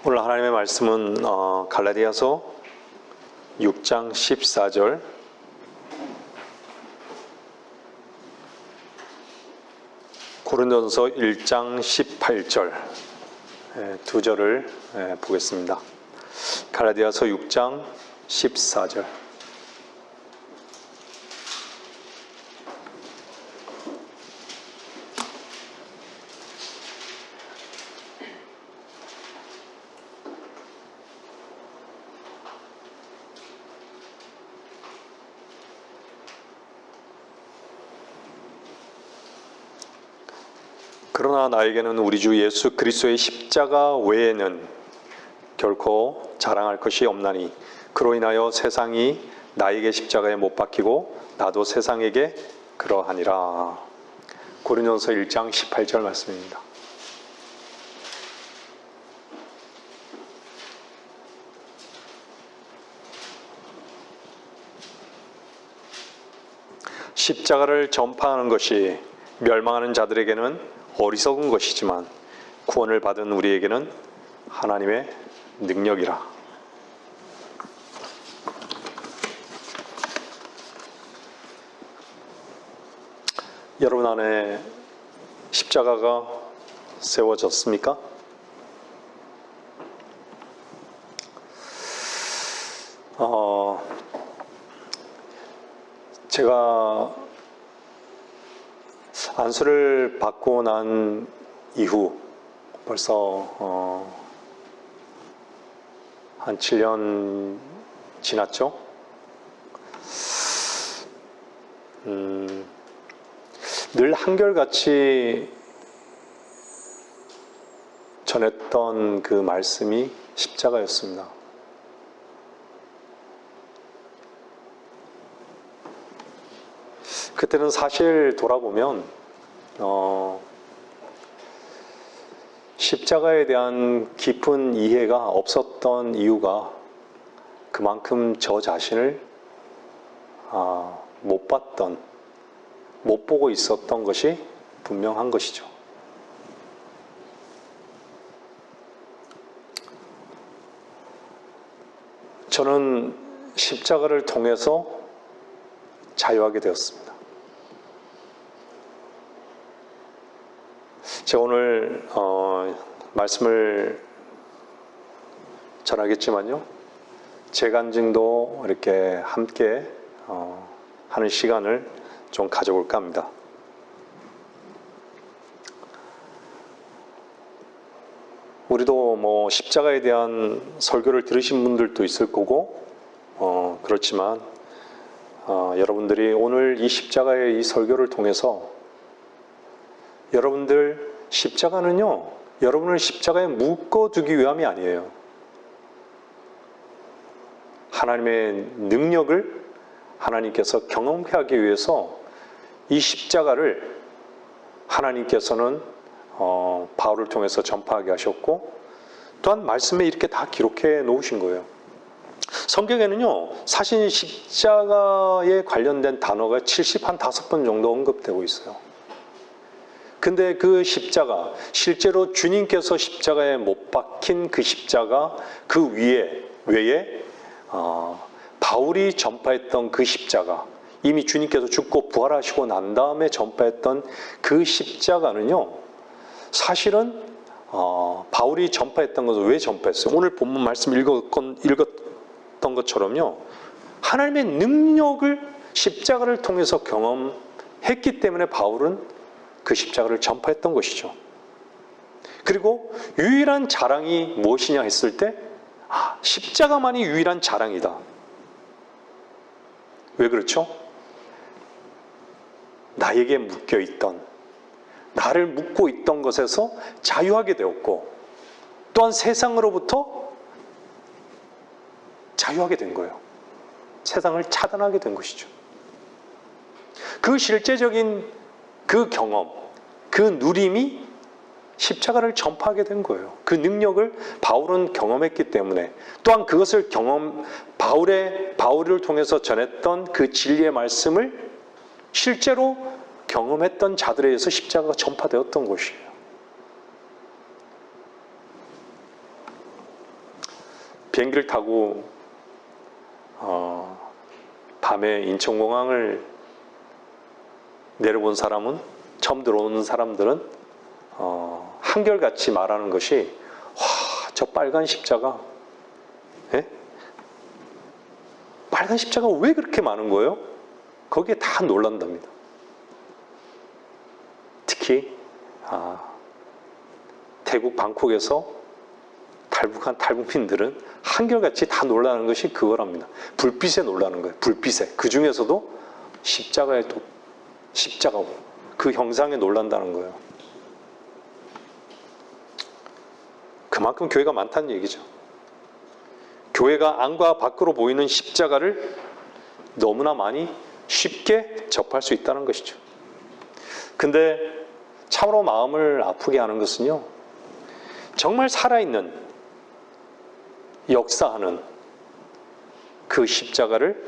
오늘 하나님의 말씀은 갈라디아서 6장 14절, 고린도전서 1장 18절 두 절을 보겠습니다. 갈라디아서 6장 14절. 그러나 나에게는 우리 주 예수 그리스도의 십자가 외에는 결코 자랑할 것이 없나니 그로 인하여 세상이 나에게 십자가에 못 박히고 나도 세상에게 그러하니라. 고린도전서 1장 18절 말씀입니다. 십자가를 전파하는 것이 멸망하는 자들에게는 어리석은 것이지만 구원을 받은 우리에게는 하나님의 능력이라. 여러분 안에 십자가가 세워졌습니까? 제가 안수를 받고 난 이후 벌써 한 7년 지났죠? 늘 한결같이 전했던 그 말씀이 십자가였습니다. 그때는 사실 돌아보면 십자가에 대한 깊은 이해가 없었던 이유가 그만큼 저 자신을 못 보고 있었던 것이 분명한 것이죠. 저는 십자가를 통해서 자유하게 되었습니다. 제가 오늘 말씀을 전하겠지만요, 제 간증도 이렇게 함께 하는 시간을 좀 가져볼까 합니다. 우리도 뭐 십자가에 대한 설교를 들으신 분들도 있을 거고 그렇지만 여러분들이 오늘 이 십자가의 이 설교를 통해서 여러분들 십자가는요, 여러분을 십자가에 묶어두기 위함이 아니에요. 하나님의 능력을 하나님께서 경험케 하기 위해서 이 십자가를 하나님께서는 바울을 통해서 전파하게 하셨고, 또한 말씀에 이렇게 다 기록해 놓으신 거예요. 성경에는요, 사실 십자가에 관련된 단어가 75번 정도 언급되고 있어요. 근데 그 십자가, 실제로 주님께서 십자가에 못 박힌 그 십자가, 그 외에 바울이 전파했던 그 십자가, 이미 주님께서 죽고 부활하시고 난 다음에 전파했던 그 십자가는요, 사실은 바울이 전파했던 것을 왜 전파했어요? 오늘 본문 말씀 읽었던 것처럼요, 하나님의 능력을 십자가를 통해서 경험했기 때문에 바울은 그 십자가를 전파했던 것이죠. 그리고 유일한 자랑이 무엇이냐 했을 때, 십자가만이 유일한 자랑이다. 왜 그렇죠? 나에게 묶여있던, 나를 묶고 있던 것에서 자유하게 되었고, 또한 세상으로부터 자유하게 된 거예요. 세상을 차단하게 된 것이죠. 그 실제적인 그 경험, 그 누림이 십자가를 전파하게 된 거예요. 그 능력을 바울은 경험했기 때문에, 또한 그것을 바울을 통해서 전했던 그 진리의 말씀을 실제로 경험했던 자들에 의해서 십자가가 전파되었던 것이에요. 비행기를 타고 밤에 인천공항을 내려본 사람은, 처음 들어오는 사람들은 한결같이 말하는 것이, 와, 저 빨간 십자가, 예? 빨간 십자가 왜 그렇게 많은 거예요? 거기에 다 놀란답니다. 특히 태국 방콕에서 탈북한 탈북민들은 한결같이 다 놀라는 것이 그거랍니다. 불빛에 놀라는 거예요. 불빛에. 그 중에서도 십자가고 그 형상에 놀란다는 거예요. 그만큼 교회가 많다는 얘기죠. 교회가 안과 밖으로 보이는 십자가를 너무나 많이 쉽게 접할 수 있다는 것이죠. 근데 참으로 마음을 아프게 하는 것은요, 정말 살아있는, 역사하는 그 십자가를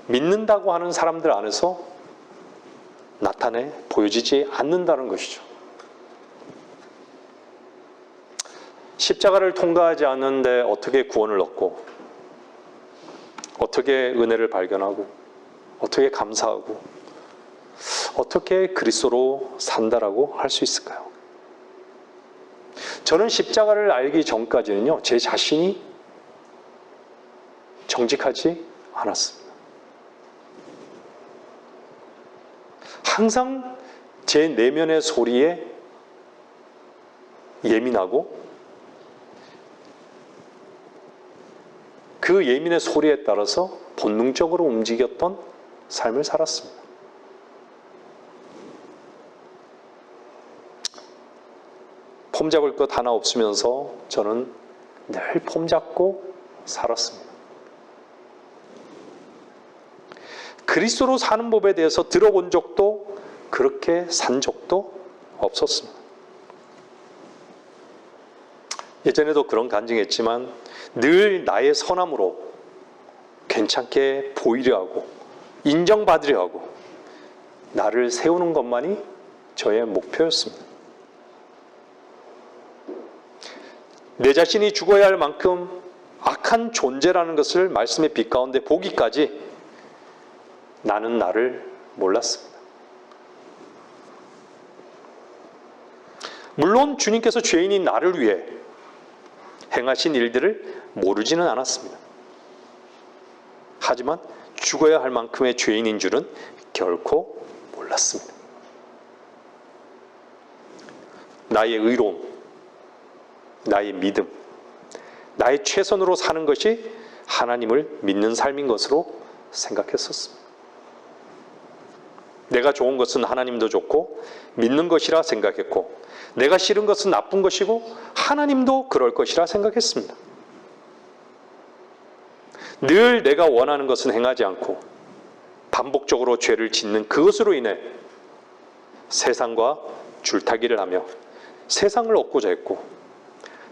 믿는다고 하는 사람들 안에서 나타내 보여지지 않는다는 것이죠. 십자가를 통과하지 않는데 어떻게 구원을 얻고, 어떻게 은혜를 발견하고, 어떻게 감사하고, 어떻게 그리스도로 산다라고 할 수 있을까요? 저는 십자가를 알기 전까지는요, 제 자신이 정직하지 않았습니다. 항상 제 내면의 소리에 예민하고, 그 예민의 소리에 따라서 본능적으로 움직였던 삶을 살았습니다. 폼 잡을 것 하나 없으면서 저는 늘 폼 잡고 살았습니다. 그리스도로 사는 법에 대해서 들어본 적도, 그렇게 산 적도 없었습니다. 예전에도 그런 간증했지만 늘 나의 선함으로 괜찮게 보이려 하고 인정받으려 하고 나를 세우는 것만이 저의 목표였습니다. 내 자신이 죽어야 할 만큼 악한 존재라는 것을 말씀의 빛 가운데 보기까지 나는 나를 몰랐습니다. 물론 주님께서 죄인인 나를 위해 행하신 일들을 모르지는 않았습니다. 하지만 죽어야 할 만큼의 죄인인 줄은 결코 몰랐습니다. 나의 의로움, 나의 믿음, 나의 최선으로 사는 것이 하나님을 믿는 삶인 것으로 생각했었습니다. 내가 좋은 것은 하나님도 좋고 믿는 것이라 생각했고, 내가 싫은 것은 나쁜 것이고 하나님도 그럴 것이라 생각했습니다. 늘 내가 원하는 것은 행하지 않고 반복적으로 죄를 짓는 그것으로 인해 세상과 줄타기를 하며 세상을 얻고자 했고,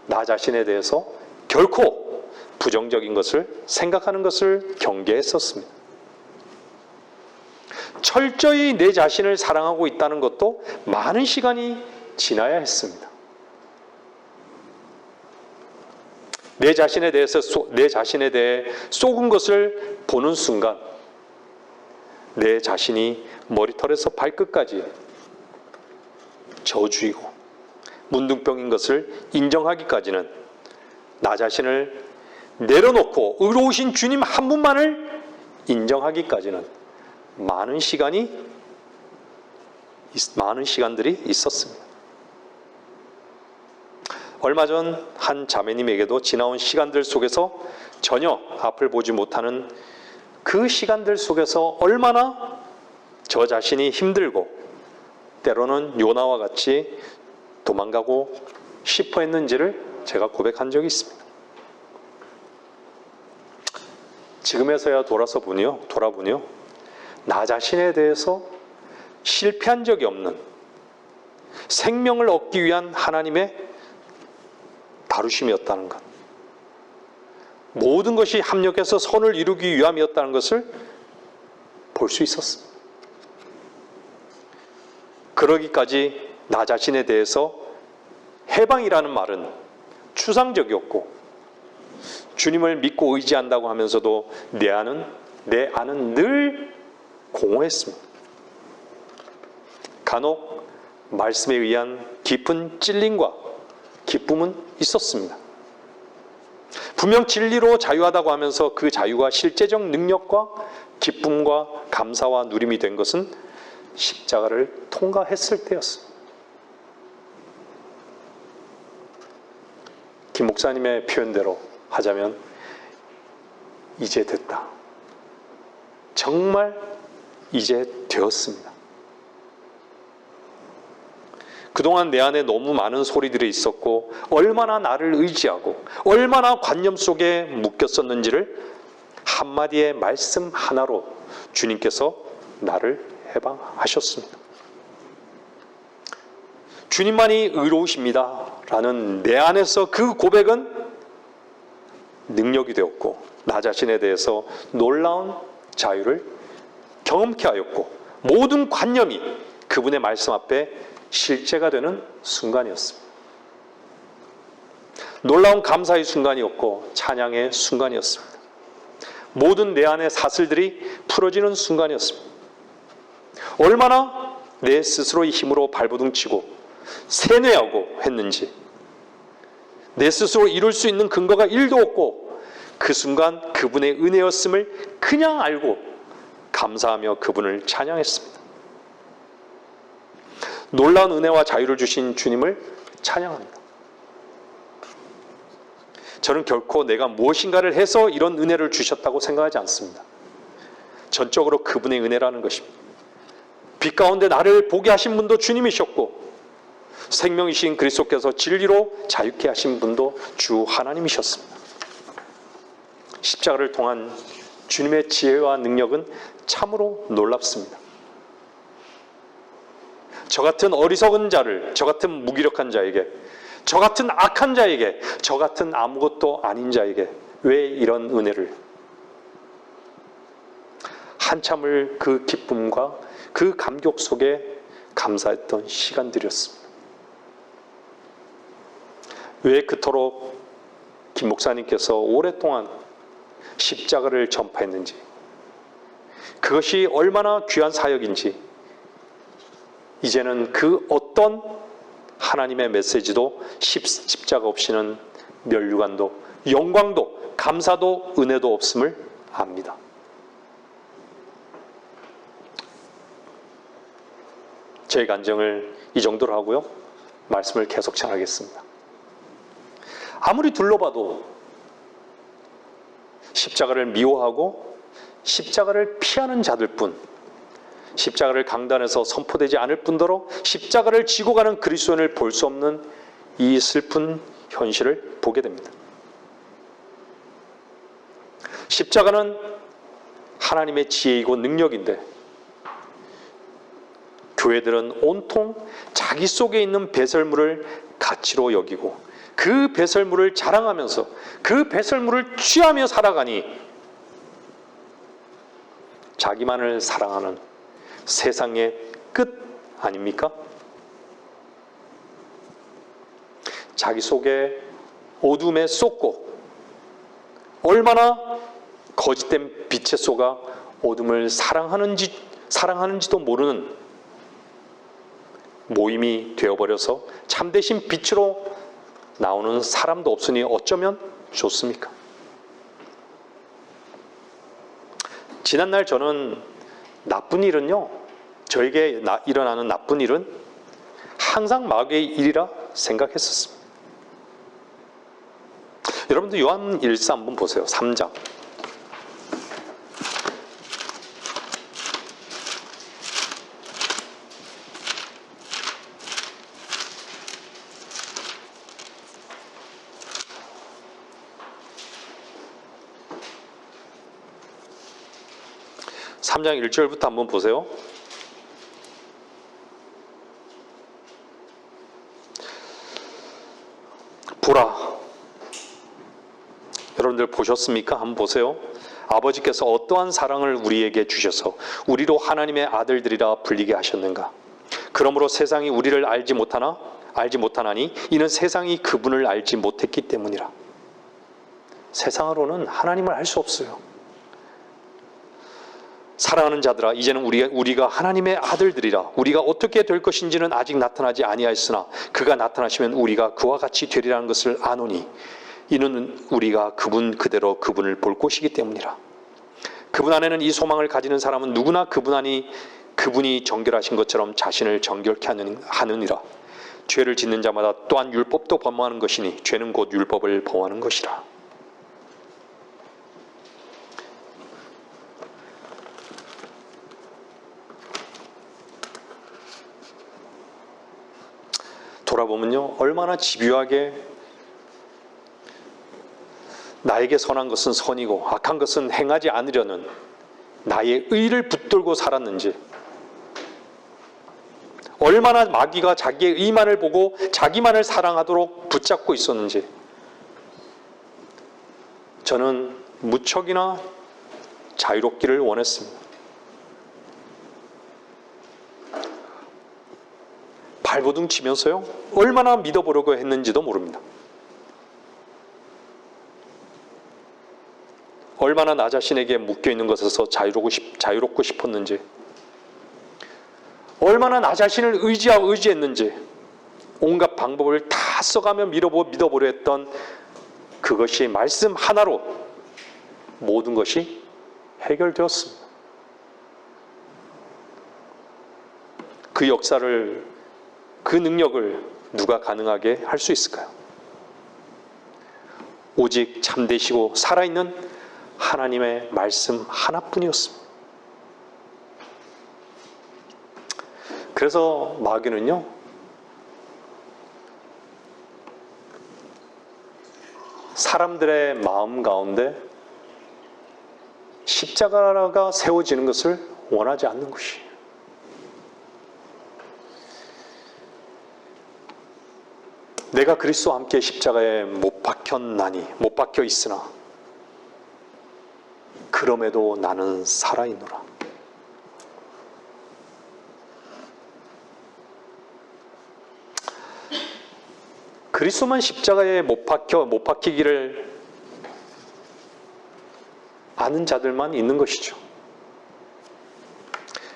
나 자신에 대해서 결코 부정적인 것을 생각하는 것을 경계했었습니다. 철저히 내 자신을 사랑하고 있다는 것도 많은 시간이 지나야 했습니다. 내 자신에 대해 속은 것을 보는 순간 내 자신이 머리털에서 발끝까지 저주이고 문둥병인 것을 인정하기까지는, 나 자신을 내려놓고 의로우신 주님 한 분만을 인정하기까지는 많은 시간들이 있었습니다. 얼마 전 한 자매님에게도 지나온 시간들 속에서 전혀 앞을 보지 못하는 그 시간들 속에서 얼마나 저 자신이 힘들고 때로는 요나와 같이 도망가고 싶어 했는지를 제가 고백한 적이 있습니다. 지금에서야 돌아보니요, 나 자신에 대해서 실패한 적이 없는, 생명을 얻기 위한 하나님의 다루심이었다는 것, 모든 것이 합력해서 선을 이루기 위함이었다는 것을 볼 수 있었습니다. 그러기까지 나 자신에 대해서 해방이라는 말은 추상적이었고 주님을 믿고 의지한다고 하면서도 내 안은 늘 공허했습니다. 간혹 말씀에 의한 깊은 찔림과 기쁨은 있었습니다. 분명 진리로 자유하다고 하면서 그 자유가 실제적 능력과 기쁨과 감사와 누림이 된 것은 십자가를 통과했을 때였습니다. 김 목사님의 표현대로 하자면 이제 됐다. 정말 이제 되었습니다. 그동안 내 안에 너무 많은 소리들이 있었고 얼마나 나를 의지하고 얼마나 관념 속에 묶였었는지를 한마디의 말씀 하나로 주님께서 나를 해방하셨습니다. 주님만이 의로우십니다 라는 내 안에서 그 고백은 능력이 되었고 나 자신에 대해서 놀라운 자유를 경험케 하였고 모든 관념이 그분의 말씀 앞에 실제가 되는 순간이었습니다. 놀라운 감사의 순간이었고 찬양의 순간이었습니다. 모든 내 안의 사슬들이 풀어지는 순간이었습니다. 얼마나 내 스스로의 힘으로 발버둥치고 세뇌하고 했는지 내 스스로 이룰 수 있는 근거가 1도 없고 그 순간 그분의 은혜였음을 그냥 알고 감사하며 그분을 찬양했습니다. 놀라운 은혜와 자유를 주신 주님을 찬양합니다. 저는 결코 내가 무엇인가를 해서 이런 은혜를 주셨다고 생각하지 않습니다. 전적으로 그분의 은혜라는 것입니다. 빛 가운데 나를 보게 하신 분도 주님이셨고 생명이신 그리스도께서 진리로 자유케 하신 분도 주 하나님이셨습니다. 십자가를 통한 주님의 지혜와 능력은 참으로 놀랍습니다. 저 같은 어리석은 자를, 저 같은 무기력한 자에게, 저 같은 악한 자에게, 저 같은 아무것도 아닌 자에게 왜 이런 은혜를? 한참을 그 기쁨과 그 감격 속에 감사했던 시간들이었습니다. 왜 그토록 김 목사님께서 오랫동안 십자가를 전파했는지, 그것이 얼마나 귀한 사역인지 이제는 그 어떤 하나님의 메시지도 십자가 없이는 면류관도 영광도 감사도 은혜도 없음을 압니다. 제 간증을 이 정도로 하고요. 말씀을 계속 전하겠습니다. 아무리 둘러봐도 십자가를 미워하고 십자가를 피하는 자들뿐, 십자가를 강단에서 선포되지 않을 뿐더러 십자가를 지고 가는 그리스도인을 볼 수 없는 이 슬픈 현실을 보게 됩니다. 십자가는 하나님의 지혜이고 능력인데 교회들은 온통 자기 속에 있는 배설물을 가치로 여기고 그 배설물을 자랑하면서 그 배설물을 취하며 살아가니 자기만을 사랑하는 세상의 끝 아닙니까? 자기 속에 어둠에 쏟고 얼마나 거짓된 빛에 속아 어둠을 사랑하는지도 모르는 모임이 되어버려서 참되신 빛으로 나오는 사람도 없으니 어쩌면 좋습니까? 지난날 저는 나쁜 일은요, 저에게 일어나는 나쁜 일은 항상 마귀의 일이라 생각했었습니다. 여러분들 요한 1서 한번 보세요. 3장. (3장) 1절부터 한번 보세요. 보라. 여러분들 보셨습니까? 한번 보세요. 아버지께서 어떠한 사랑을 우리에게 주셔서 우리로 하나님의 아들들이라 불리게 하셨는가. 그러므로 세상이 우리를 알지 못하나니 이는 세상이 그분을 알지 못했기 때문이라. 세상으로는 하나님을 알 수 없어요. 사랑하는 자들아, 이제는 우리가 하나님의 아들들이라. 우리가 어떻게 될 것인지는 아직 나타나지 아니하였으나 그가 나타나시면 우리가 그와 같이 되리라는 것을 아노니 이는 우리가 그분 그대로 그분을 볼 것이기 때문이라. 그분 안에는 이 소망을 가지는 사람은 누구나 그분이 정결하신 것처럼 자신을 정결케 하느니라. 죄를 짓는 자마다 또한 율법도 범하는 것이니 죄는 곧 율법을 범하는 것이라. 돌아보면요, 얼마나 집요하게 나에게 선한 것은 선이고 악한 것은 행하지 않으려는 나의 의를 붙들고 살았는지, 얼마나 마귀가 자기의 의만을 보고 자기만을 사랑하도록 붙잡고 있었는지, 저는 무척이나 자유롭기를 원했습니다. 발버둥 치면서요, 얼마나 믿어보려고 했는지도 모릅니다. 얼마나 나 자신에게 묶여있는 것에서 자유롭고 싶었는지, 얼마나 나 자신을 의지했는지, 온갖 방법을 다 써가며 믿어보려 했던 그것이 말씀 하나로 모든 것이 해결되었습니다. 그 역사를, 그 능력을 누가 가능하게 할 수 있을까요? 오직 참되시고 살아있는 하나님의 말씀 하나뿐이었습니다. 그래서 마귀는요, 사람들의 마음 가운데 십자가가 세워지는 것을 원하지 않는 것이에요. 내가 그리스도와 함께 십자가에 못 박혀 있으나 그럼에도 나는 살아있노라. 그리스도만 십자가에 못 박히기를 아는 자들만 있는 것이죠.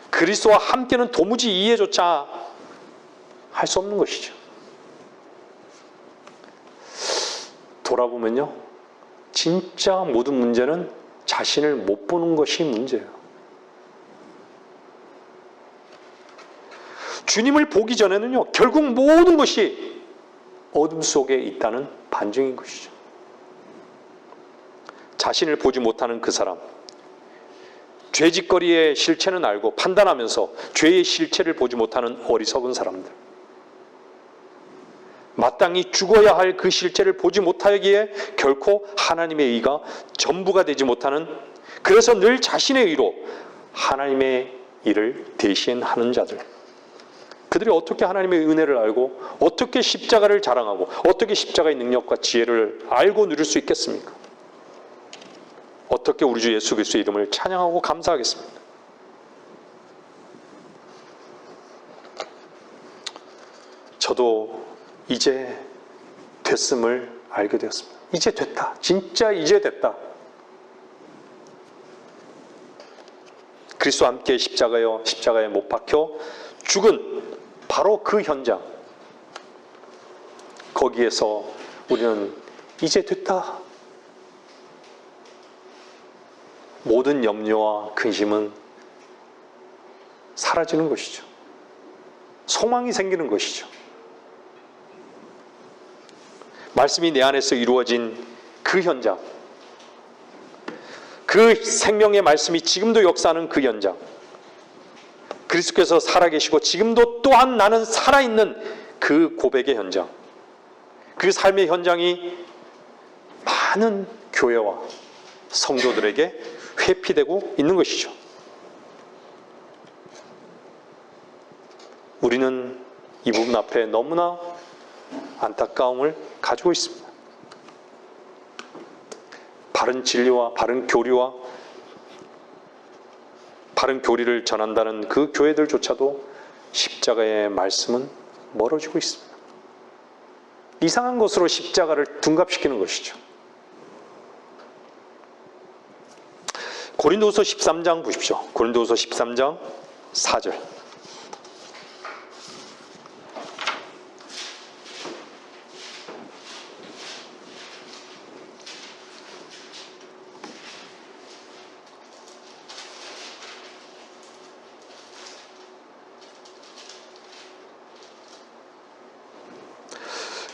그리스도와 함께는 도무지 이해조차 할 수 없는 것이죠. 돌아보면요, 진짜 모든 문제는 자신을 못 보는 것이 문제예요. 주님을 보기 전에는요, 결국 모든 것이 어둠 속에 있다는 반증인 것이죠. 자신을 보지 못하는 그 사람, 죄짓거리의 실체는 알고 판단하면서 죄의 실체를 보지 못하는 어리석은 사람들, 마땅히 죽어야 할 그 실체를 보지 못하기에 결코 하나님의 의가 전부가 되지 못하는, 그래서 늘 자신의 의로 하나님의 일을 대신하는 자들, 그들이 어떻게 하나님의 은혜를 알고 어떻게 십자가를 자랑하고 어떻게 십자가의 능력과 지혜를 알고 누릴 수 있겠습니까? 어떻게 우리 주 예수 그리스도의 이름을 찬양하고 감사하겠습니까? 저도 이제 됐음을 알게 되었습니다. 이제 됐다. 진짜 이제 됐다. 그리스도와 함께 십자가에 못 박혀 죽은 바로 그 현장, 거기에서 우리는 이제 됐다. 모든 염려와 근심은 사라지는 것이죠. 소망이 생기는 것이죠. 말씀이 내 안에서 이루어진 그 현장, 그 생명의 말씀이 지금도 역사하는 그 현장, 그리스도께서 살아계시고 지금도 또한 나는 살아있는 그 고백의 현장, 그 삶의 현장이 많은 교회와 성도들에게 회피되고 있는 것이죠. 우리는 이 부분 앞에 너무나 안타까움을 가지고 있습니다. 바른 진리와 바른 교리를 전한다는 그 교회들조차도 십자가의 말씀은 멀어지고 있습니다. 이상한 것으로 십자가를 둔갑시키는 것이죠. 고린도후서 13장 보십시오. 고린도후서 13장 4절.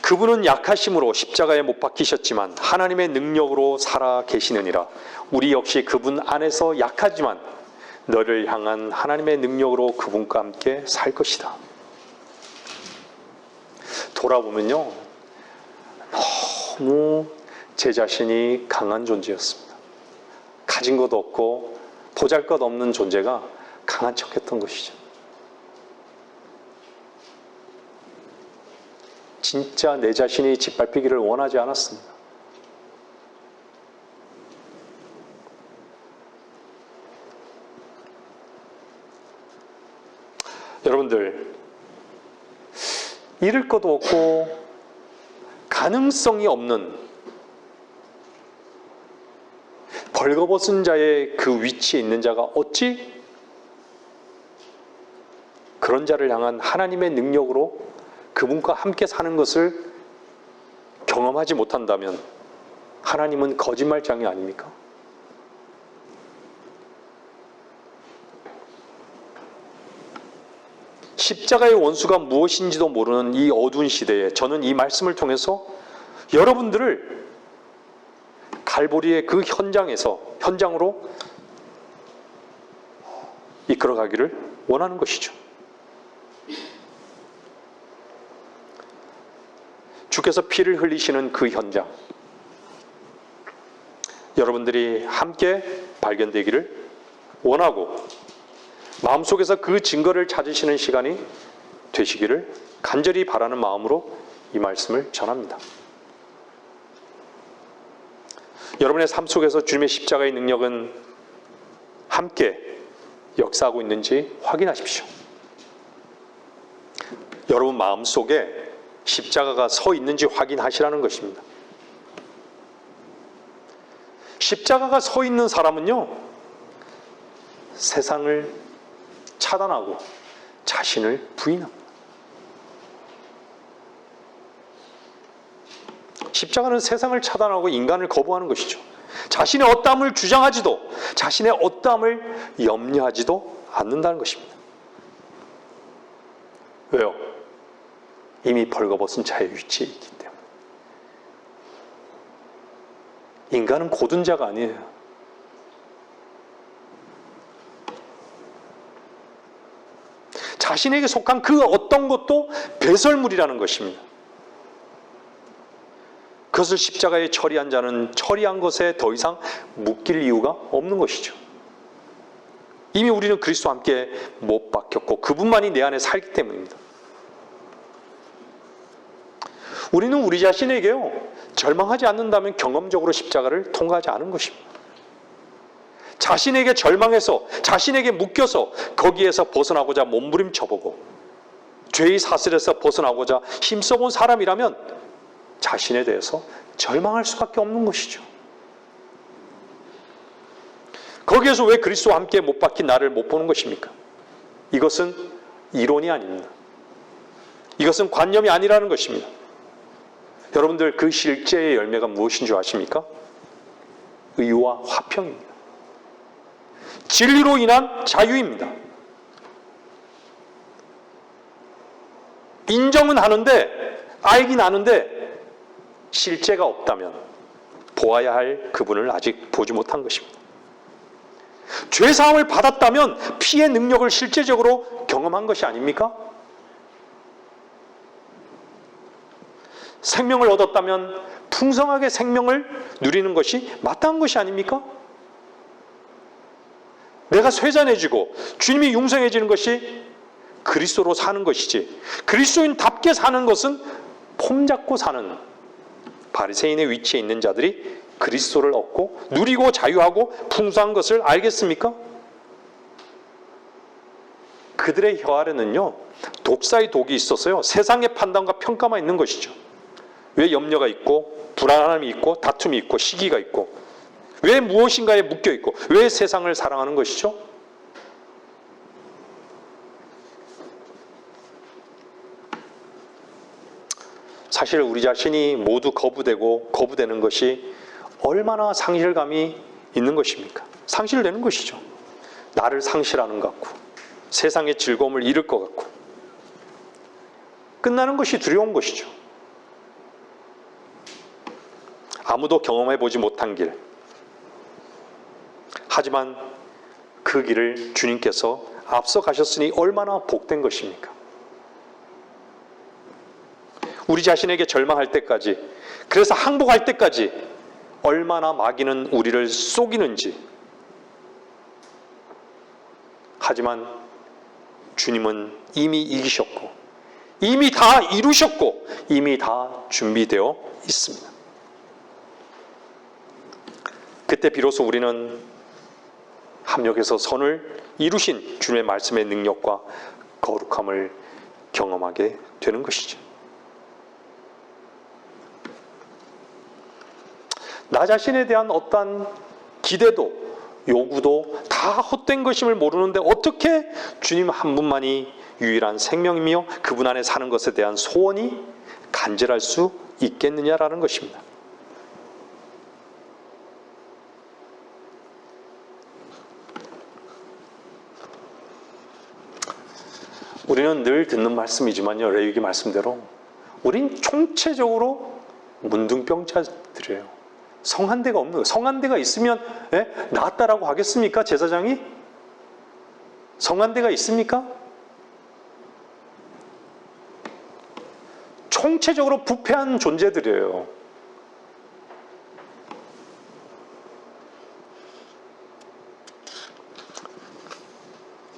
그분은 약하심으로 십자가에 못 박히셨지만 하나님의 능력으로 살아 계시느니라. 우리 역시 그분 안에서 약하지만 너를 향한 하나님의 능력으로 그분과 함께 살 것이다. 돌아보면요, 너무 제 자신이 강한 존재였습니다. 가진 것도 없고 보잘것없는 존재가 강한 척했던 것이죠. 진짜 내 자신이 짓밟히기를 원하지 않았습니다. 여러분들, 잃을 것도 없고 가능성이 없는 벌거벗은 자의 그 위치에 있는 자가 어찌 그런 자를 향한 하나님의 능력으로 그분과 함께 사는 것을 경험하지 못한다면 하나님은 거짓말장이 아닙니까? 십자가의 원수가 무엇인지도 모르는 이 어두운 시대에 저는 이 말씀을 통해서 여러분들을 갈보리의 그 현장으로 이끌어가기를 원하는 것이죠. 주께서 피를 흘리시는 그 현장, 여러분들이 함께 발견되기를 원하고 마음속에서 그 증거를 찾으시는 시간이 되시기를 간절히 바라는 마음으로 이 말씀을 전합니다. 여러분의 삶 속에서 주님의 십자가의 능력은 함께 역사하고 있는지 확인하십시오. 여러분 마음속에 십자가가 서 있는지 확인하시라는 것입니다. 십자가가 서 있는 사람은요, 세상을 차단하고 자신을 부인합니다. 십자가는 세상을 차단하고 인간을 거부하는 것이죠. 자신의 어떠함을 주장하지도 자신의 어떠함을 염려하지도 않는다는 것입니다. 왜요? 이미 벌거벗은 자의 위치에 있기 때문에. 인간은 고든 자가 아니에요. 자신에게 속한 그 어떤 것도 배설물이라는 것입니다. 그것을 십자가에 처리한 자는 처리한 것에 더 이상 묶일 이유가 없는 것이죠. 이미 우리는 그리스도와 함께 못 박혔고 그분만이 내 안에 살기 때문입니다. 우리는 우리 자신에게요, 절망하지 않는다면 경험적으로 십자가를 통과하지 않은 것입니다. 자신에게 절망해서 자신에게 묶여서 거기에서 벗어나고자 몸부림쳐보고 죄의 사슬에서 벗어나고자 힘써본 사람이라면 자신에 대해서 절망할 수밖에 없는 것이죠. 거기에서 왜 그리스도와 함께 못 박힌 나를 못 보는 것입니까? 이것은 이론이 아닙니다. 이것은 관념이 아니라는 것입니다. 여러분들, 그 실제의 열매가 무엇인 줄 아십니까? 의와 화평입니다. 진리로 인한 자유입니다. 인정은 하는데, 알긴 아는데 실제가 없다면 보아야 할 그분을 아직 보지 못한 것입니다. 죄사함을 받았다면 피의 능력을 실제적으로 경험한 것이 아닙니까? 생명을 얻었다면 풍성하게 생명을 누리는 것이 마땅한 것이 아닙니까? 내가 쇠잔해지고 주님이 융성해지는 것이 그리스도로 사는 것이지, 그리스도인답게 사는 것은 폼잡고 사는 바리새인의 위치에 있는 자들이 그리스도를 얻고 누리고 자유하고 풍성한 것을 알겠습니까? 그들의 혀 아래는요, 독사의 독이 있어서요, 세상의 판단과 평가만 있는 것이죠. 왜 염려가 있고 불안함이 있고 다툼이 있고 시기가 있고 왜 무엇인가에 묶여 있고 왜 세상을 사랑하는 것이죠? 사실 우리 자신이 모두 거부되는 것이 얼마나 상실감이 있는 것입니까? 상실되는 것이죠. 나를 상실하는 것 같고 세상의 즐거움을 잃을 것 같고 끝나는 것이 두려운 것이죠. 아무도 경험해보지 못한 길. 하지만 그 길을 주님께서 앞서 가셨으니 얼마나 복된 것입니까? 우리 자신에게 절망할 때까지, 그래서 항복할 때까지 얼마나 마귀는 우리를 속이는지. 하지만 주님은 이미 이기셨고 이미 다 이루셨고 이미 다 준비되어 있습니다. 그때 비로소 우리는 합력해서 선을 이루신 주님의 말씀의 능력과 거룩함을 경험하게 되는 것이죠. 나 자신에 대한 어떠한 기대도 요구도 다 헛된 것임을 모르는데 어떻게 주님 한 분만이 유일한 생명이며 그분 안에 사는 것에 대한 소원이 간절할 수 있겠느냐라는 것입니다. 우리는 늘 듣는 말씀이지만요, 레위기 말씀대로 우린 총체적으로 문둥병자들이에요. 성한대가 없는 거예요. 성한대가 있으면 나았다라고 하겠습니까? 제사장이? 성한대가 있습니까? 총체적으로 부패한 존재들이에요.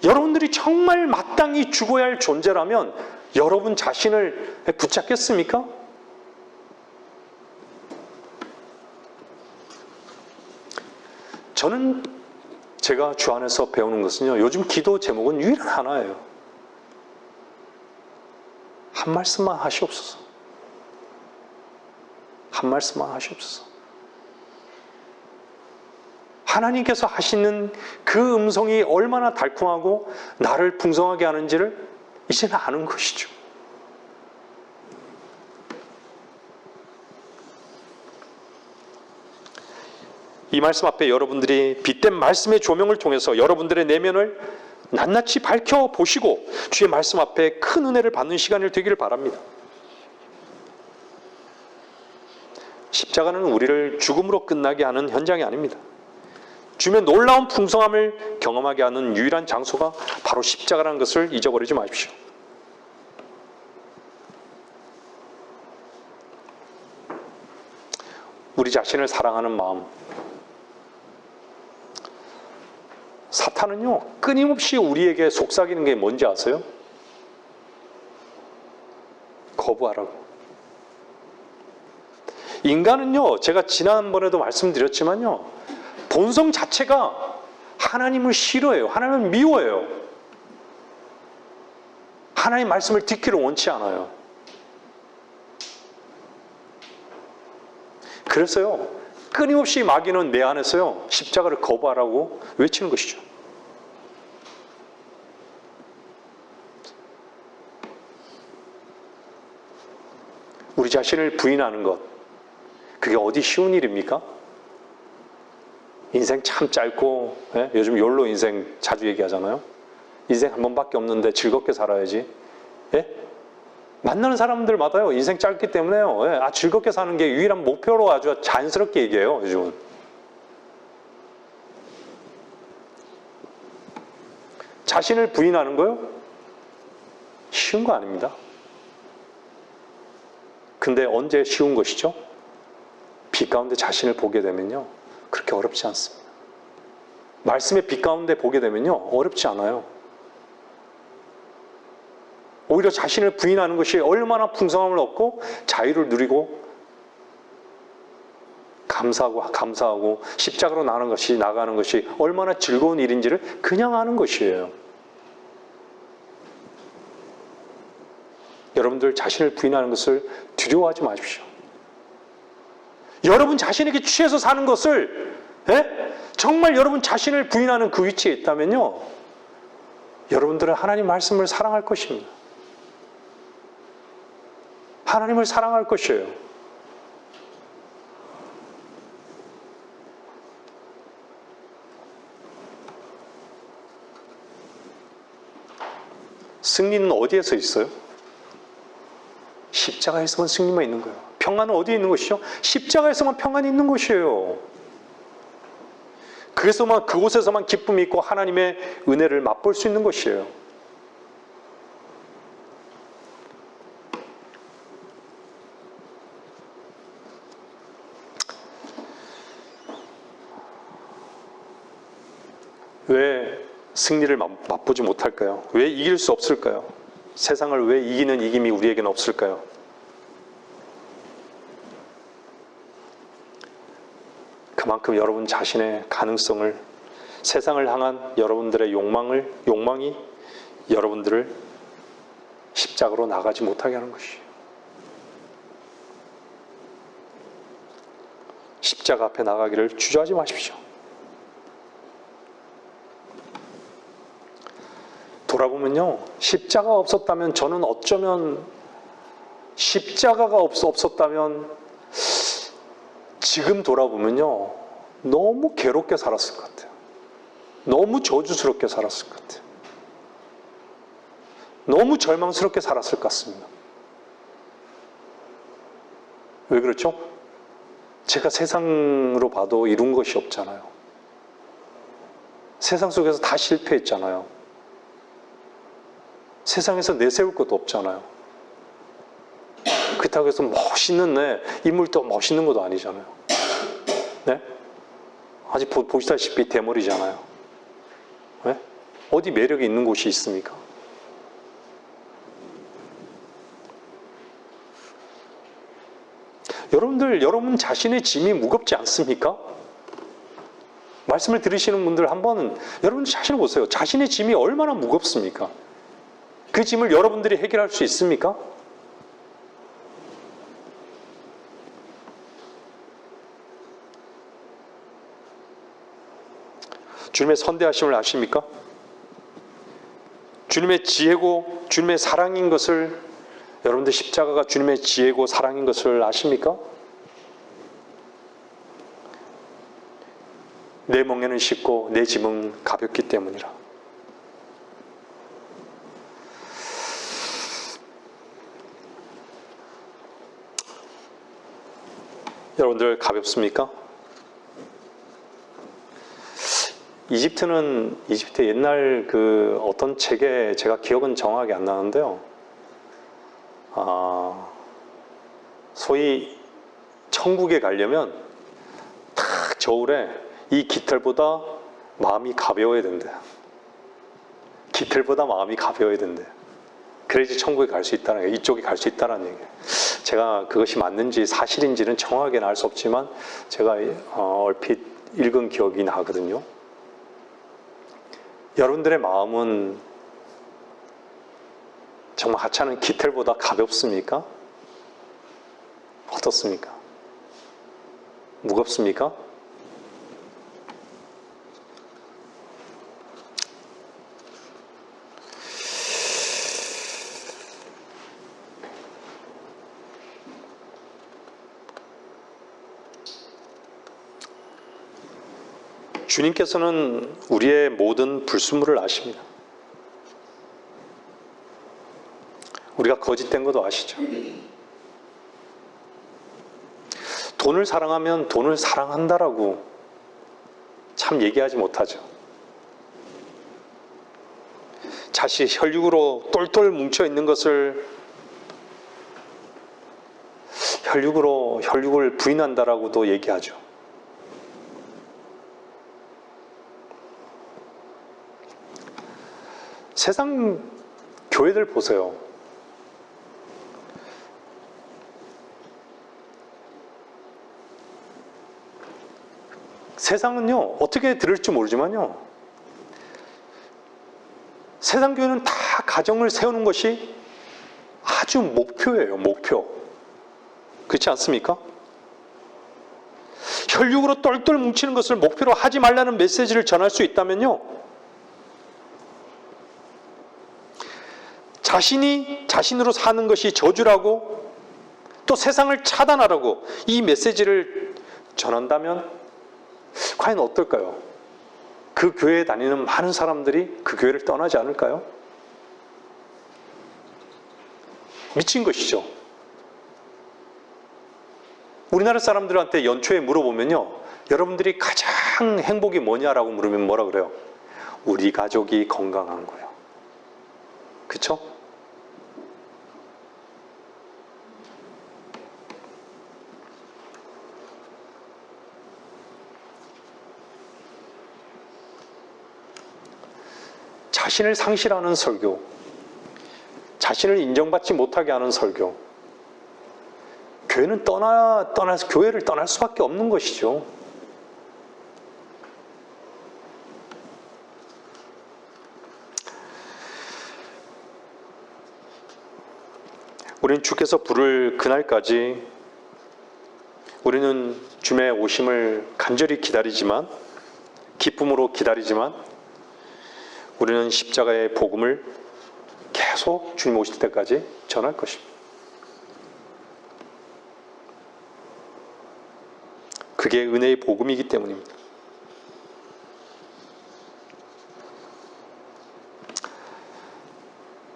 여러분들이 정말 마땅히 죽어야 할 존재라면 여러분 자신을 붙잡겠습니까? 저는 제가 주 안에서 배우는 것은요, 요즘 기도 제목은 유일한 하나예요. 한 말씀만 하시옵소서. 한 말씀만 하시옵소서. 하나님께서 하시는 그 음성이 얼마나 달콤하고 나를 풍성하게 하는지를 이제는 아는 것이죠. 이 말씀 앞에 여러분들이 빛된 말씀의 조명을 통해서 여러분들의 내면을 낱낱이 밝혀보시고 주의 말씀 앞에 큰 은혜를 받는 시간이 되기를 바랍니다. 십자가는 우리를 죽음으로 끝나게 하는 현장이 아닙니다. 주님의 놀라운 풍성함을 경험하게 하는 유일한 장소가 바로 십자가라는 것을 잊어버리지 마십시오. 우리 자신을 사랑하는 마음. 사탄은요, 끊임없이 우리에게 속삭이는 게 뭔지 아세요? 거부하라고. 인간은요, 제가 지난번에도 말씀드렸지만요, 본성 자체가 하나님을 싫어해요. 하나님을 미워해요. 하나님 말씀을 듣기를 원치 않아요. 그래서요, 끊임없이 마귀는 내 안에서요, 십자가를 거부하라고 외치는 것이죠. 우리 자신을 부인하는 것, 그게 어디 쉬운 일입니까? 인생 참 짧고, 요즘 욜로 인생 자주 얘기하잖아요. 인생 한 번밖에 없는데 즐겁게 살아야지. 만나는 사람들마다요, 인생 짧기 때문에요, 즐겁게 사는 게 유일한 목표로 아주 자연스럽게 얘기해요, 요즘은. 자신을 부인하는 거요? 쉬운 거 아닙니다. 근데 언제 쉬운 것이죠? 빛 가운데 자신을 보게 되면요, 그렇게 어렵지 않습니다. 말씀의 빛 가운데 보게 되면요, 어렵지 않아요. 오히려 자신을 부인하는 것이 얼마나 풍성함을 얻고 자유를 누리고 감사하고 십자가로 나가는 것이 얼마나 즐거운 일인지를 그냥 아는 것이에요. 여러분들 자신을 부인하는 것을 두려워하지 마십시오. 여러분 자신에게 취해서 사는 것을 정말 여러분 자신을 부인하는 그 위치에 있다면요, 여러분들은 하나님 말씀을 사랑할 것입니다. 하나님을 사랑할 것이에요. 승리는 어디에서 있어요? 십자가에서만 승리만 있는 거예요. 평안은 어디에 있는 것이죠? 십자가에서만 평안이 있는 것이에요. 그래서만, 그곳에서만 기쁨이 있고 하나님의 은혜를 맛볼 수 있는 것이에요. 왜 승리를 맛보지 못할까요? 왜 이길 수 없을까요? 세상을 왜 이기는 이김이 우리에게는 없을까요? 그만큼 여러분 자신의 가능성을, 세상을 향한 여러분들의 욕망이 여러분들을 십자가로 나가지 못하게 하는 것이에요. 십자가 앞에 나가기를 주저하지 마십시오. 돌아보면요, 십자가가 없었다면, 저는 어쩌면 십자가가 없었다면 지금 돌아보면요, 너무 괴롭게 살았을 것 같아요. 너무 저주스럽게 살았을 것 같아요. 너무 절망스럽게 살았을 것 같습니다. 왜 그렇죠? 제가 세상으로 봐도 이룬 것이 없잖아요. 세상 속에서 다 실패했잖아요. 세상에서 내세울 것도 없잖아요. 그렇다고 해서 멋있는 인물도 멋있는 것도 아니잖아요. 네? 아직 보시다시피 대머리잖아요. 네? 어디 매력이 있는 곳이 있습니까? 여러분 자신의 짐이 무겁지 않습니까? 말씀을 들으시는 분들 한번 여러분 자신을 보세요. 자신의 짐이 얼마나 무겁습니까? 그 짐을 여러분들이 해결할 수 있습니까? 주님의 선대하심을 아십니까? 주님의 지혜고 주님의 사랑인 것을, 여러분들 십자가가 주님의 지혜고 사랑인 것을 아십니까? 내 멍에는 쉽고 내 짐은 가볍기 때문이라. 여러분들 가볍습니까? 이집트 옛날 그 어떤 책에, 제가 기억은 정확하게 안 나는데요. 소위 천국에 가려면 딱 겨울에 이 깃털보다 마음이 가벼워야 된대요. 깃털보다 마음이 가벼워야 된대요. 그래야지 천국에 갈 수 있다는 거예요. 이쪽에 갈 수 있다는 얘기예요. 제가 그것이 맞는지 사실인지는 정확하게는 알 수 없지만 제가 얼핏 읽은 기억이 나거든요. 여러분들의 마음은 정말 하찮은 깃털보다 가볍습니까? 어떻습니까? 무겁습니까? 주님께서는 우리의 모든 불순물을 아십니다. 우리가 거짓된 것도 아시죠. 돈을 사랑하면 돈을 사랑한다라고 참 얘기하지 못하죠. 자신이 혈육으로 똘똘 뭉쳐있는 것을 혈육을 부인한다라고도 얘기하죠. 세상 교회들 보세요. 세상은요, 어떻게 들을지 모르지만요, 세상 교회는 다 가정을 세우는 것이 아주 목표예요, 목표. 그렇지 않습니까? 혈육으로 똘똘 뭉치는 것을 목표로 하지 말라는 메시지를 전할 수 있다면요, 자신이 자신으로 사는 것이 저주라고 또 세상을 차단하라고 이 메시지를 전한다면 과연 어떨까요? 그 교회에 다니는 많은 사람들이 그 교회를 떠나지 않을까요? 미친 것이죠. 우리나라 사람들한테 연초에 물어보면요, 여러분들이 가장 행복이 뭐냐라고 물으면 뭐라 그래요? 우리 가족이 건강한 거예요. 그쵸? 자신을 상실하는 설교, 자신을 인정받지 못하게 하는 설교, 교회는 교회를 떠날 수밖에 없는 것이죠. 우리는 주께서 부를 그날까지 우리는 주님의 오심을 간절히 기다리지만, 기쁨으로 기다리지만, 우리는 십자가의 복음을 계속 주님 오실 때까지 전할 것입니다. 그게 은혜의 복음이기 때문입니다.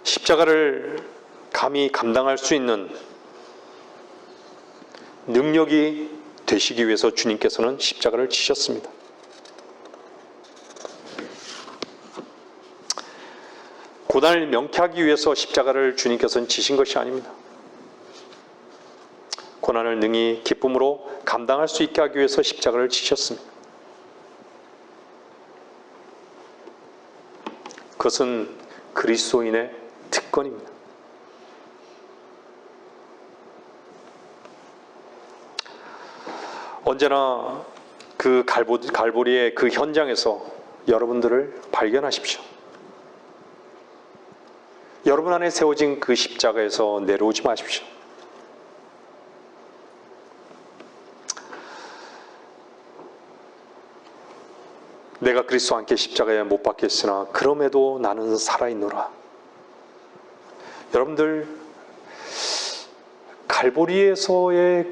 십자가를 감히 감당할 수 있는 능력이 되시기 위해서 주님께서는 십자가를 지셨습니다. 고난을 명쾌하기 위해서 십자가를 주님께서는 지신 것이 아닙니다. 고난을 능히 기쁨으로 감당할 수 있게 하기 위해서 십자가를 지셨습니다. 그것은 그리스도인의 특권입니다. 언제나 그 갈보리의 그 현장에서 여러분들을 발견하십시오. 여러분 안에 세워진 그 십자가에서 내려오지 마십시오. 내가 그리스도와 함께 십자가에 못 박혔으나 그럼에도 나는 살아있노라. 여러분들, 갈보리에서의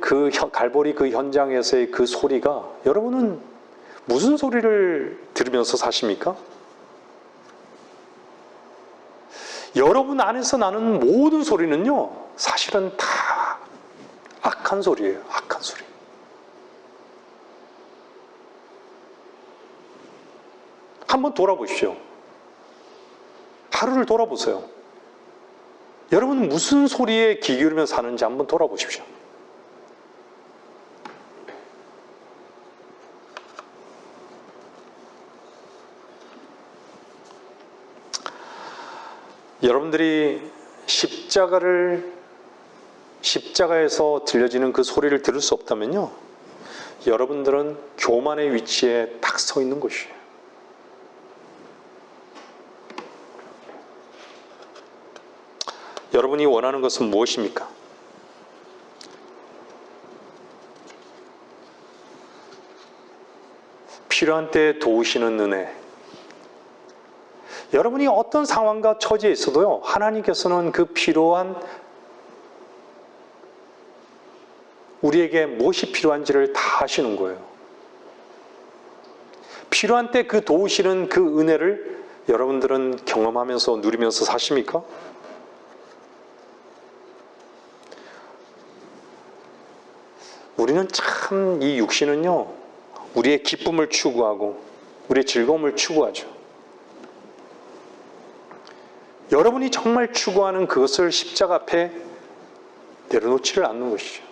갈보리 그 현장에서의 그 소리가, 여러분은 무슨 소리를 들으면서 사십니까? 여러분 안에서 나는 모든 소리는요, 사실은 다 악한 소리예요. 악한 소리. 한번 돌아보십시오. 하루를 돌아보세요. 여러분은 무슨 소리에 귀 기울이며 사는지 한번 돌아보십시오. 여러분들이 십자가에서 들려지는 그 소리를 들을 수 없다면요, 여러분들은 교만의 위치에 딱 서 있는 것이에요. 여러분이 원하는 것은 무엇입니까? 필요한 때에 도우시는 은혜. 여러분이 어떤 상황과 처지에 있어도요, 하나님께서는 그 필요한, 우리에게 무엇이 필요한지를 다 아시는 거예요. 필요한 때 그 도우시는 그 은혜를 여러분들은 경험하면서 누리면서 사십니까? 우리는 참 이 육신은요, 우리의 기쁨을 추구하고 우리의 즐거움을 추구하죠. 여러분이 정말 추구하는 그것을 십자가 앞에 내려놓지를 않는 것이죠.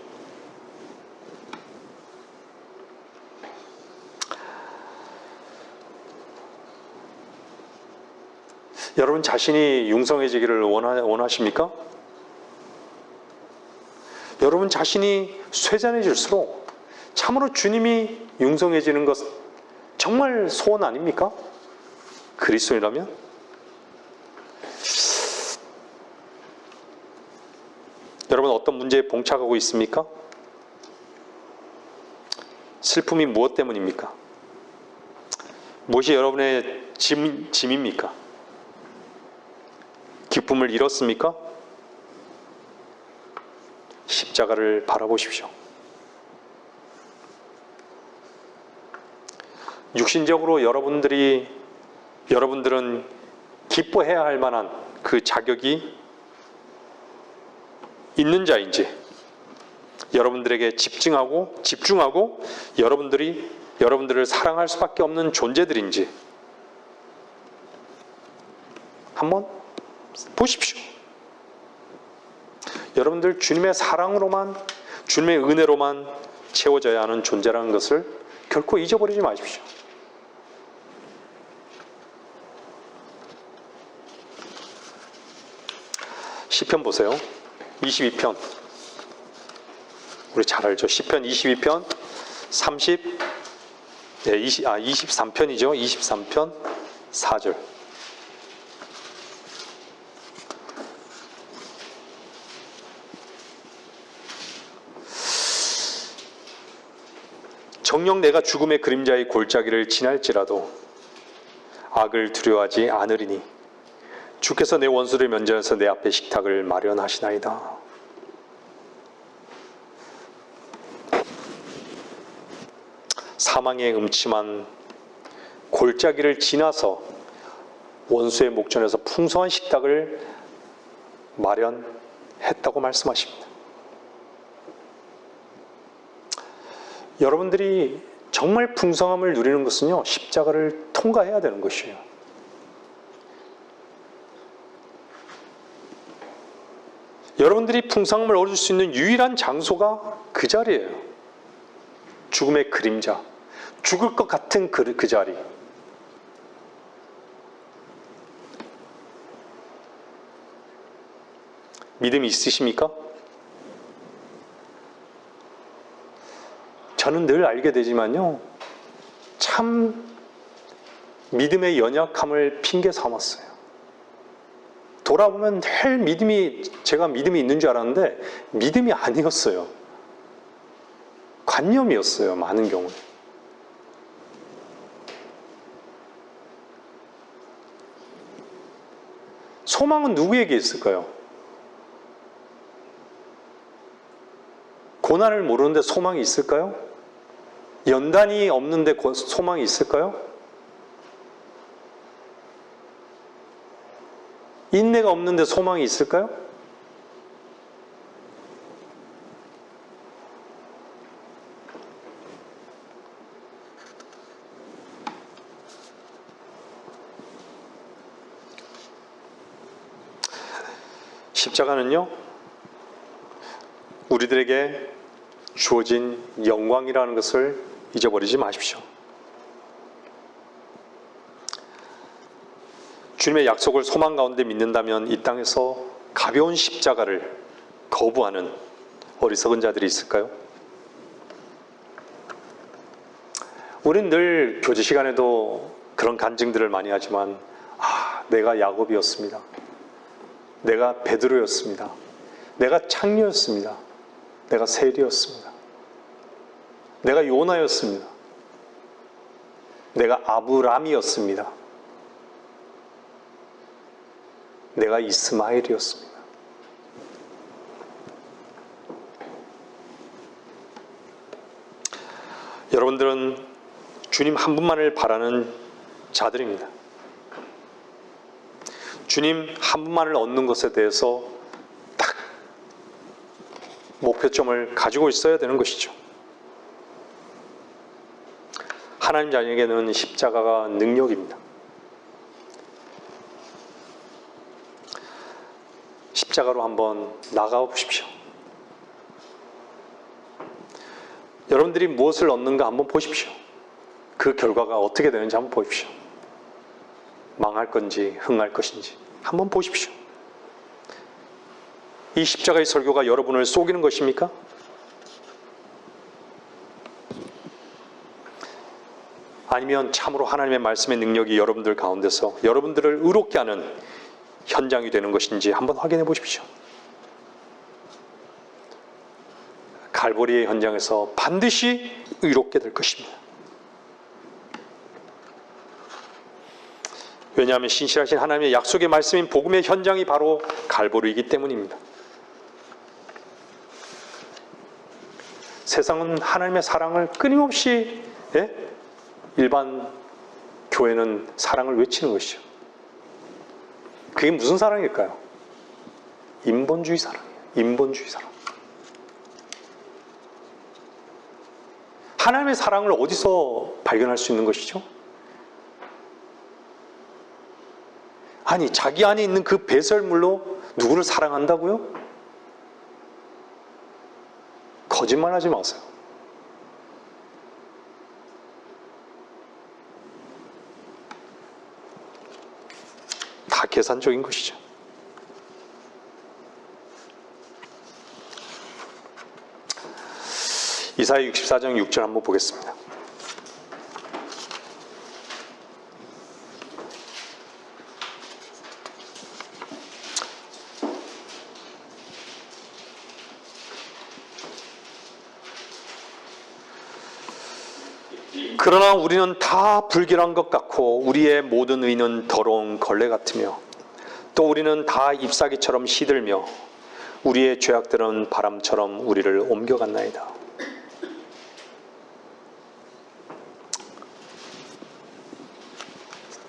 여러분 자신이 융성해지기를 원하십니까? 여러분 자신이 쇠잔해질수록 참으로 주님이 융성해지는 것 정말 소원 아닙니까? 그리스도인이라면? 여러분 어떤 문제에 봉착하고 있습니까? 슬픔이 무엇 때문입니까? 무엇이 여러분의 짐입니까? 기쁨을 잃었습니까? 십자가를 바라보십시오. 육신적으로 여러분들은 기뻐해야 할 만한 그 자격이 있는 자인지, 여러분들에게 집중하고 여러분들을 사랑할 수밖에 없는 존재들인지 한번 보십시오. 여러분들 주님의 사랑으로만, 주님의 은혜로만 채워져야 하는 존재라는 것을 결코 잊어버리지 마십시오. 시편 보세요. 22편. 우리 잘 알죠. 시편 22편 23편이죠. 23편 4절. 정녕 내가 죽음의 그림자의 골짜기를 지날지라도 악을 두려워하지 않으리니 주께서 내 원수를 면전해서 내 앞에 식탁을 마련하시나이다. 사망의 음침한 골짜기를 지나서 원수의 목전에서 풍성한 식탁을 마련했다고 말씀하십니다. 여러분들이 정말 풍성함을 누리는 것은요, 십자가를 통과해야 되는 것이에요. 여러분들이 풍성함을 얻을 수 있는 유일한 장소가 그 자리예요. 죽음의 그림자, 죽을 것 같은 그 자리. 믿음이 있으십니까? 저는 늘 알게 되지만요, 참 믿음의 연약함을 핑계 삼았어요. 돌아보면 늘 제가 믿음이 있는 줄 알았는데 믿음이 아니었어요. 관념이었어요, 많은 경우에. 소망은 누구에게 있을까요? 고난을 모르는데 소망이 있을까요? 연단이 없는데 소망이 있을까요? 인내가 없는데 소망이 있을까요? 십자가는요, 우리들에게 주어진 영광이라는 것을 잊어버리지 마십시오. 주님의 약속을 소망 가운데 믿는다면 이 땅에서 가벼운 십자가를 거부하는 어리석은 자들이 있을까요? 우린 늘 교제 시간에도 그런 간증들을 많이 하지만, 내가 야곱이었습니다. 내가 베드로였습니다. 내가 창녀였습니다. 내가 세리였습니다. 내가 요나였습니다. 내가 아브람이었습니다. 내가 이스마엘이었습니다. 여러분들은 주님 한 분만을 바라는 자들입니다. 주님 한 분만을 얻는 것에 대해서 딱 목표점을 가지고 있어야 되는 것이죠. 하나님 자녀에게는 십자가가 능력입니다. 십자가로 한번 나가 보십시오. 여러분들이 무엇을 얻는가 한번 보십시오. 그 결과가 어떻게 되는지 한번 보십시오. 망할 건지 흥할 것인지 한번 보십시오. 이 십자가의 설교가 여러분을 속이는 것입니까? 아니면 참으로 하나님의 말씀의 능력이 여러분들 가운데서 여러분들을 의롭게 하는 현장이 되는 것인지 한번 확인해 보십시오. 갈보리의 현장에서 반드시 의롭게 될 것입니다. 왜냐하면 신실하신 하나님의 약속의 말씀인 복음의 현장이 바로 갈보리이기 때문입니다. 세상은 하나님의 사랑을 끊임없이 일반 교회는 사랑을 외치는 것이죠. 그게 무슨 사랑일까요? 인본주의 사랑이에요. 인본주의 사랑. 하나님의 사랑을 어디서 발견할 수 있는 것이죠? 아니, 자기 안에 있는 그 배설물로 누구를 사랑한다고요? 거짓말하지 마세요. 다 계산적인 것이죠. 이사야 64장 6절 한번 보겠습니다. 그러나 우리는 다 불결한 것 같고 우리의 모든 의는 더러운 걸레 같으며 또 우리는 다 잎사귀처럼 시들며 우리의 죄악들은 바람처럼 우리를 옮겨갔나이다.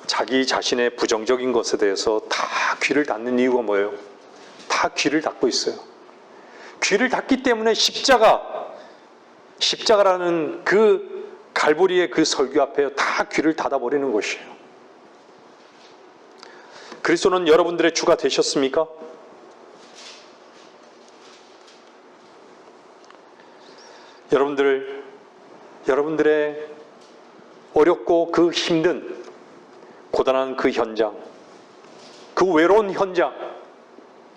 자기 자신의 부정적인 것에 대해서 다 귀를 닫는 이유가 뭐예요? 다 귀를 닫고 있어요. 귀를 닫기 때문에 십자가라는 그 갈보리의 그 설교 앞에 다 귀를 닫아버리는 것이에요. 그리스도는 여러분들의 주가 되셨습니까? 여러분들의 어렵고 그 힘든 고단한 그 현장, 그 외로운 현장,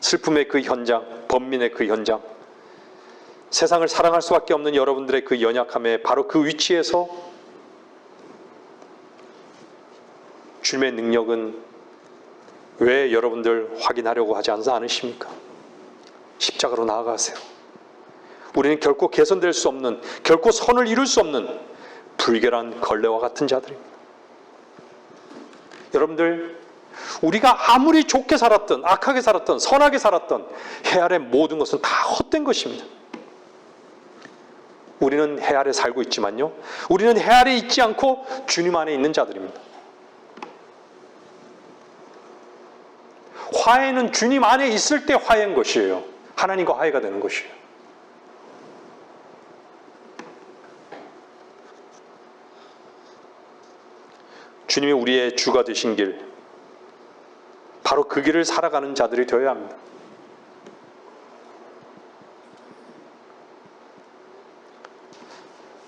슬픔의 그 현장, 번민의 그 현장, 세상을 사랑할 수밖에 없는 여러분들의 그 연약함에 바로 그 위치에서 주님의 능력은 왜 여러분들 확인하려고 하지 않으십니까? 십자가로 나아가세요. 우리는 결코 개선될 수 없는, 결코 선을 이룰 수 없는 불결한 걸레와 같은 자들입니다. 여러분들, 우리가 아무리 좋게 살았던, 악하게 살았던, 선하게 살았던 해 아래 모든 것은 다 헛된 것입니다. 우리는 해 아래 살고 있지만요, 우리는 해 아래 있지 않고 주님 안에 있는 자들입니다. 화해는 주님 안에 있을 때 화해인 것이에요. 하나님과 화해가 되는 것이에요. 주님이 우리의 주가 되신 길, 바로 그 길을 살아가는 자들이 되어야 합니다.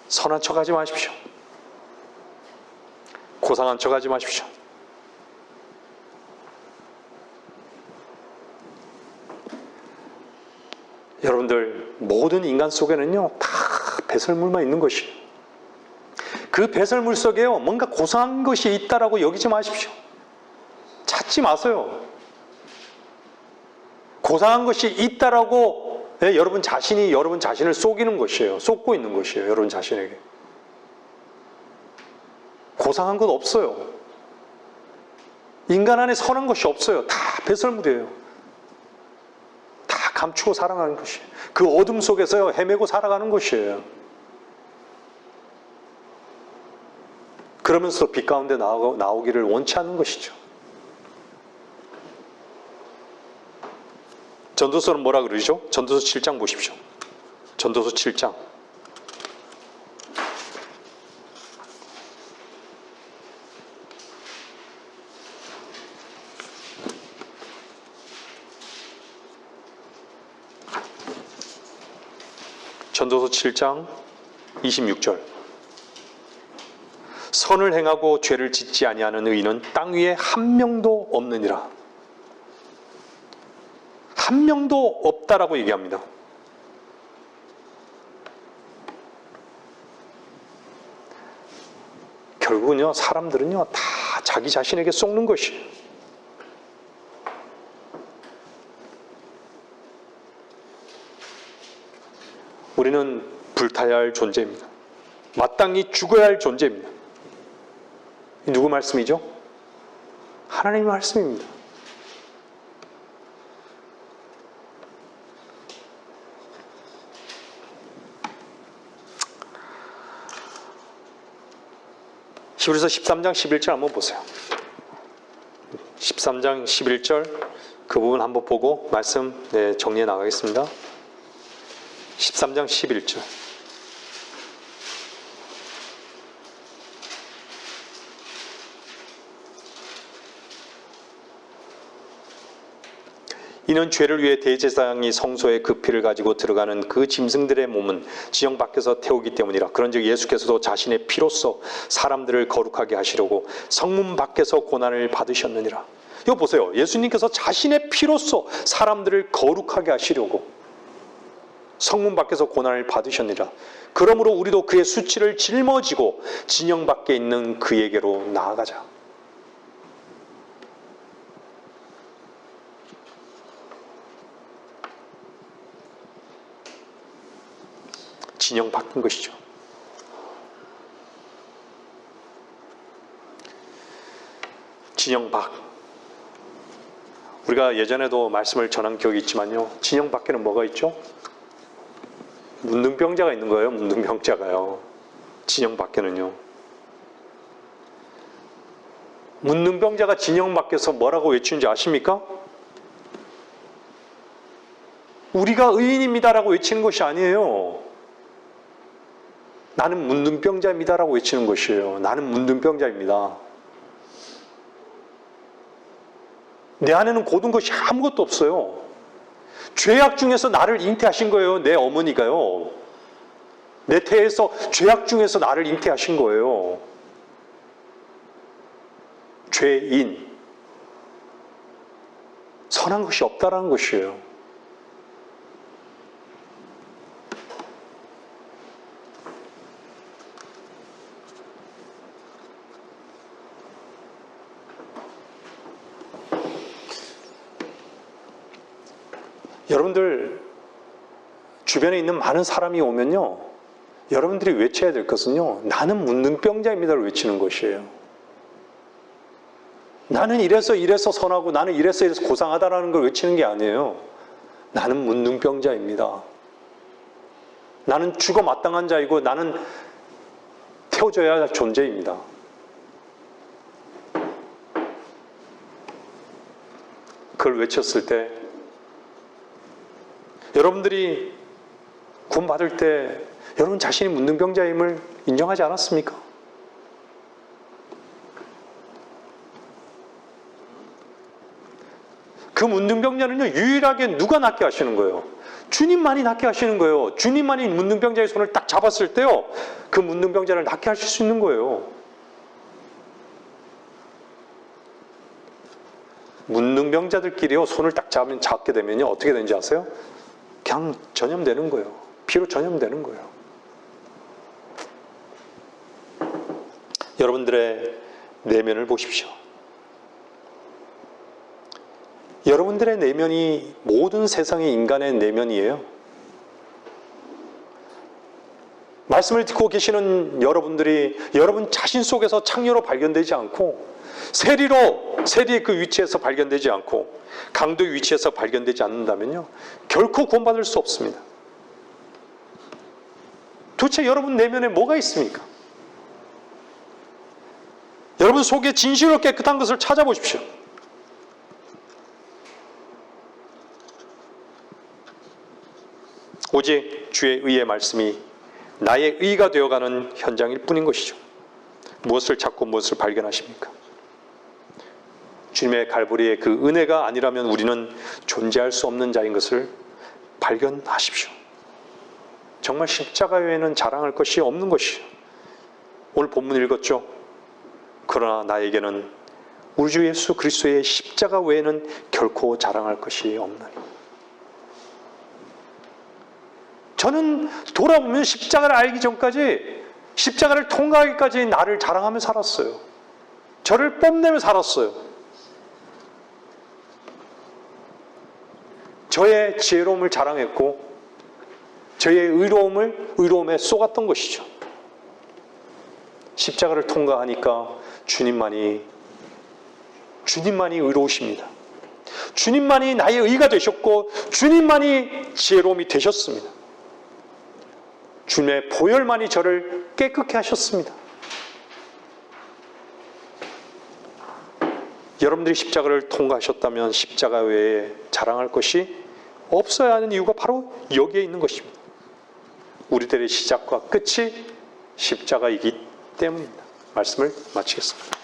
선한 척하지 마십시오. 고상한 척하지 마십시오. 여러분들, 모든 인간 속에는요 다 배설물만 있는 것이에요. 그 배설물 속에요 뭔가 고상한 것이 있다라고 여기지 마십시오. 찾지 마세요. 고상한 것이 있다라고 여러분 자신이 여러분 자신을 속이는 것이에요. 속고 있는 것이에요. 여러분 자신에게. 고상한 것 없어요. 인간 안에 선한 것이 없어요. 다 배설물이에요. 다 감추고 살아가는 것이에요. 그 어둠 속에서 헤매고 살아가는 것이에요. 그러면서 빛 가운데 나오기를 원치 않는 것이죠. 전도서는 뭐라 그러죠? 전도서 7장 보십시오. 전도서 7장. 전도서 7장 26절. 선을 행하고 죄를 짓지 아니하는 의인은 땅 위에 한 명도 없느니라. 한 명도 없다라고 얘기합니다. 결국은요, 사람들은요 다 자기 자신에게 속는 것이에요. 우리는 불타야 할 존재입니다. 마땅히 죽어야 할 존재입니다. 누구 말씀이죠? 하나님의 말씀입니다. 히브리서 13장 11절 한번 보세요. 13장 11절 그 부분 한번 보고 말씀 정리해 나가겠습니다. 13장 11절. 이는 죄를 위해 대제사장이 성소에 그 피를 가지고 들어가는 그 짐승들의 몸은 지형 밖에서 태우기 때문이라. 그런즉 예수께서도 자신의 피로써 사람들을 거룩하게 하시려고 성문 밖에서 고난을 받으셨느니라. 이거 보세요. 예수님께서 자신의 피로써 사람들을 거룩하게 하시려고 성문 밖에서 고난을 받으셨느니라. 그러므로 우리도 그의 수치를 짊어지고 진영 밖에 있는 그에게로 나아가자. 진영 바뀐 것이죠. 진영 밖. 우리가 예전에도 말씀을 전한 기억이 있지만요. 진영 밖에는 뭐가 있죠? 문둥병자가 있는 거예요. 문둥병자가요. 진영 밖에는요. 문둥병자가 진영 밖에서 뭐라고 외치는지 아십니까? 우리가 의인입니다라고 외치는 것이 아니에요. 나는 문둥병자입니다라고 외치는 것이에요. 나는 문둥병자입니다. 내 안에는 고든 것이 아무것도 없어요. 죄악 중에서 나를 잉태하신 거예요. 내 어머니가요. 내 태에서 죄악 중에서 나를 잉태하신 거예요. 죄인. 선한 것이 없다라는 것이에요. 여러분들 주변에 있는 많은 사람이 오면요, 여러분들이 외쳐야 될 것은요, 나는 문둥병자입니다를 외치는 것이에요. 나는 이래서 선하고 나는 이래서 고상하다라는 걸 외치는 게 아니에요. 나는 문둥병자입니다. 나는 죽어 마땅한 자이고 나는 태워져야 할 존재입니다. 그걸 외쳤을 때 여러분들이 구원 받을 때 여러분 자신이 문둥병자임을 인정하지 않았습니까? 그 문둥병자는요, 유일하게 누가 낫게 하시는 거예요? 주님만이 낫게 하시는 거예요. 주님만이 문둥병자의 손을 딱 잡았을 때요, 그 문둥병자를 낫게 하실 수 있는 거예요. 문둥병자들끼리요, 손을 딱 잡게 되면요, 어떻게 되는지 아세요? 그냥 전염되는 거예요. 피로 전염되는 거예요. 여러분들의 내면을 보십시오. 여러분들의 내면이 모든 세상의 인간의 내면이에요. 말씀을 듣고 계시는 여러분들이 여러분 자신 속에서 창녀로 발견되지 않고 세리의 그 위치에서 발견되지 않고 강도의 위치에서 발견되지 않는다면요, 결코 구원받을 수 없습니다. 도대체 여러분 내면에 뭐가 있습니까? 여러분 속에 진실로 깨끗한 것을 찾아보십시오. 오직 주의 의의 말씀이 나의 의가 되어가는 현장일 뿐인 것이죠. 무엇을 찾고 무엇을 발견하십니까? 주님의 갈보리의 그 은혜가 아니라면 우리는 존재할 수 없는 자인 것을 발견하십시오. 정말 십자가 외에는 자랑할 것이 없는 것이죠. 오늘 본문 읽었죠? 그러나 나에게는 우리 주 예수 그리스도의 십자가 외에는 결코 자랑할 것이 없나니. 저는 돌아보면 십자가를 알기 전까지, 십자가를 통과하기까지 나를 자랑하며 살았어요. 저를 뽐내며 살았어요. 저의 지혜로움을 자랑했고, 저의 의로움에 쏘았던 것이죠. 십자가를 통과하니까 주님만이 의로우십니다. 주님만이 나의 의가 되셨고 주님만이 지혜로움이 되셨습니다. 주님의 보혈만이 저를 깨끗게 하셨습니다. 여러분들이 십자가를 통과하셨다면 십자가 외에 자랑할 것이 없어야 하는 이유가 바로 여기에 있는 것입니다. 우리들의 시작과 끝이 십자가이기 때문입니다. 말씀을 마치겠습니다.